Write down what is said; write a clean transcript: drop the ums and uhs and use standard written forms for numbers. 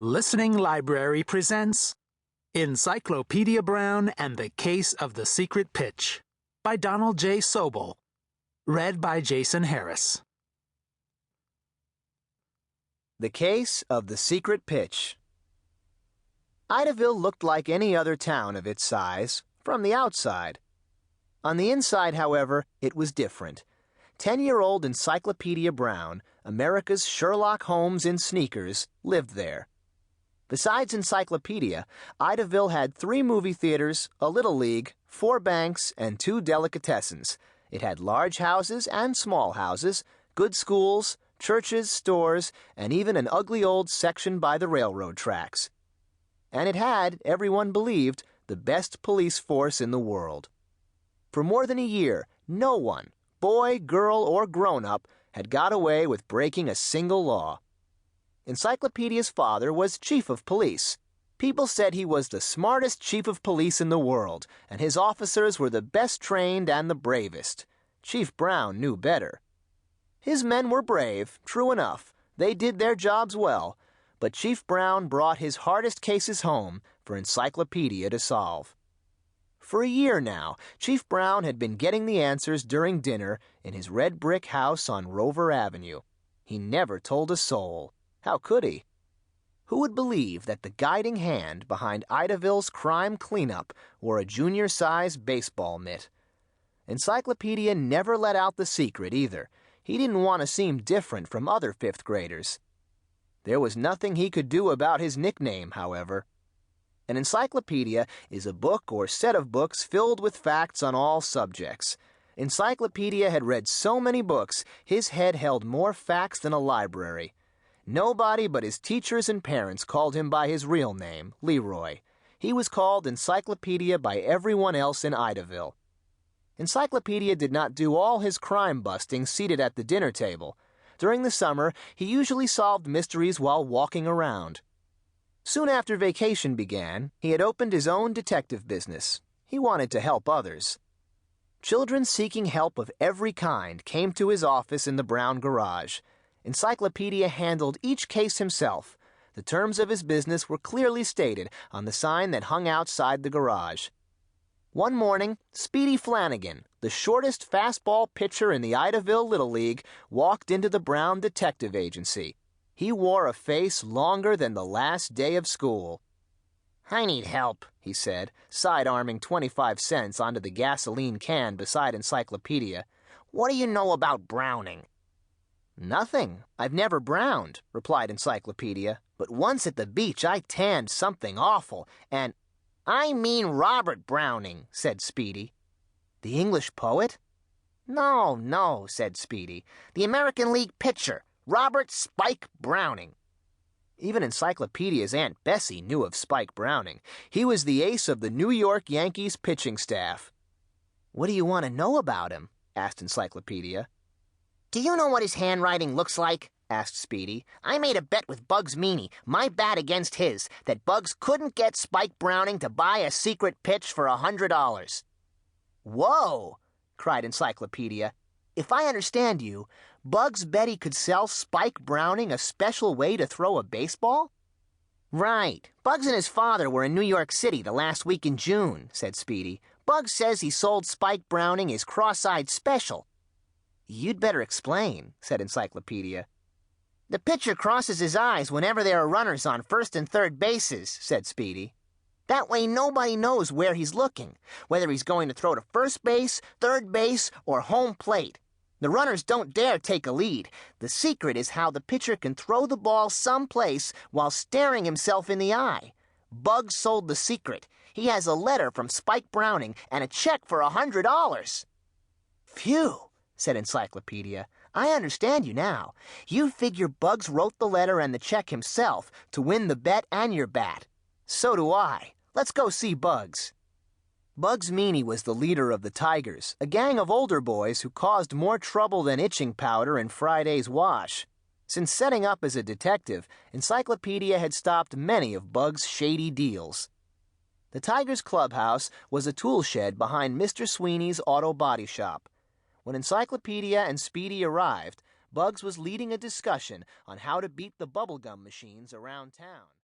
Listening Library presents Encyclopedia Brown and the Case of the Secret Pitch by Donald J. Sobol. Read by Jason Harris. The Case of the Secret Pitch. Idaville looked like any other town of its size, from the outside. On the inside, however, it was different. 10-year-old Encyclopedia Brown, America's Sherlock Holmes in sneakers, lived there. Besides Encyclopedia, Idaville had 3 movie theaters, a little league, 4 banks, and 2 delicatessens. It had large houses and small houses, good schools, churches, stores, and even an ugly old section by the railroad tracks. And it had, everyone believed, the best police force in the world. For more than a year, no one, boy, girl, or grown-up, had got away with breaking a single law. Encyclopedia's father was chief of police. People said he was the smartest chief of police in the world, and his officers were the best trained and the bravest. Chief Brown knew better. His men were brave, true enough. They did their jobs well, but Chief Brown brought his hardest cases home for Encyclopedia to solve. For a year now, Chief Brown had been getting the answers during dinner in his red brick house on Rover Avenue. He never told a soul. How could he? Who would believe that the guiding hand behind Idaville's crime cleanup wore a junior-size baseball mitt? Encyclopedia never let out the secret either. He didn't want to seem different from other 5th graders. There was nothing he could do about his nickname, however. An encyclopedia is a book or set of books filled with facts on all subjects. Encyclopedia had read so many books, his head held more facts than a library. Nobody but his teachers and parents called him by his real name, Leroy. He was called Encyclopedia by everyone else in Idaville. Encyclopedia did not do all his crime busting seated at the dinner table. During the summer, he usually solved mysteries while walking around. Soon after vacation began, he had opened his own detective business. He wanted to help others. Children seeking help of every kind came to his office in the Brown garage. Encyclopedia handled each case himself. The terms of his business were clearly stated on the sign that hung outside the garage. One morning, Speedy Flanagan, the shortest fastball pitcher in the Idaville Little League, walked into the Brown Detective Agency. He wore a face longer than the last day of school. "I need help," he said, side-arming 25 cents onto the gasoline can beside Encyclopedia. "What do you know about browning?" "Nothing. I've never browned," replied Encyclopedia. "But once at the beach I tanned something awful, and—" "I mean Robert Browning," said Speedy. "The English poet?" No, said Speedy. "The American League pitcher, Robert Spike Browning." Even Encyclopedia's Aunt Bessie knew of Spike Browning. He was the ace of the New York Yankees pitching staff. "What do you want to know about him?" asked Encyclopedia. "Do you know what his handwriting looks like?" asked Speedy. "I made a bet with Bugs Meany, my bat against his, that Bugs couldn't get Spike Browning to buy a secret pitch for $100. "Whoa!" cried Encyclopedia. "If I understand you, Bugs bet he could sell Spike Browning a special way to throw a baseball?" "Right. Bugs and his father were in New York City the last week in June," said Speedy. "Bugs says he sold Spike Browning his cross-eyed special." "You'd better explain," said Encyclopedia. "The pitcher crosses his eyes whenever there are runners on first and third bases," said Speedy. "That way nobody knows where he's looking, whether he's going to throw to first base, third base, or home plate. The runners don't dare take a lead. The secret is how the pitcher can throw the ball someplace while staring himself in the eye. Bugs sold the secret. He has a letter from Spike Browning and a check for $100. "Phew," said Encyclopedia. "I understand you now. You figure Bugs wrote the letter and the check himself to win the bet and your bat. So do I. Let's go see Bugs." Bugs Meany was the leader of the Tigers, a gang of older boys who caused more trouble than itching powder in Friday's wash. Since setting up as a detective, Encyclopedia had stopped many of Bugs' shady deals. The Tigers' clubhouse was a tool shed behind Mr. Sweeney's auto body shop. When Encyclopedia and Speedy arrived, Bugs was leading a discussion on how to beat the bubblegum machines around town.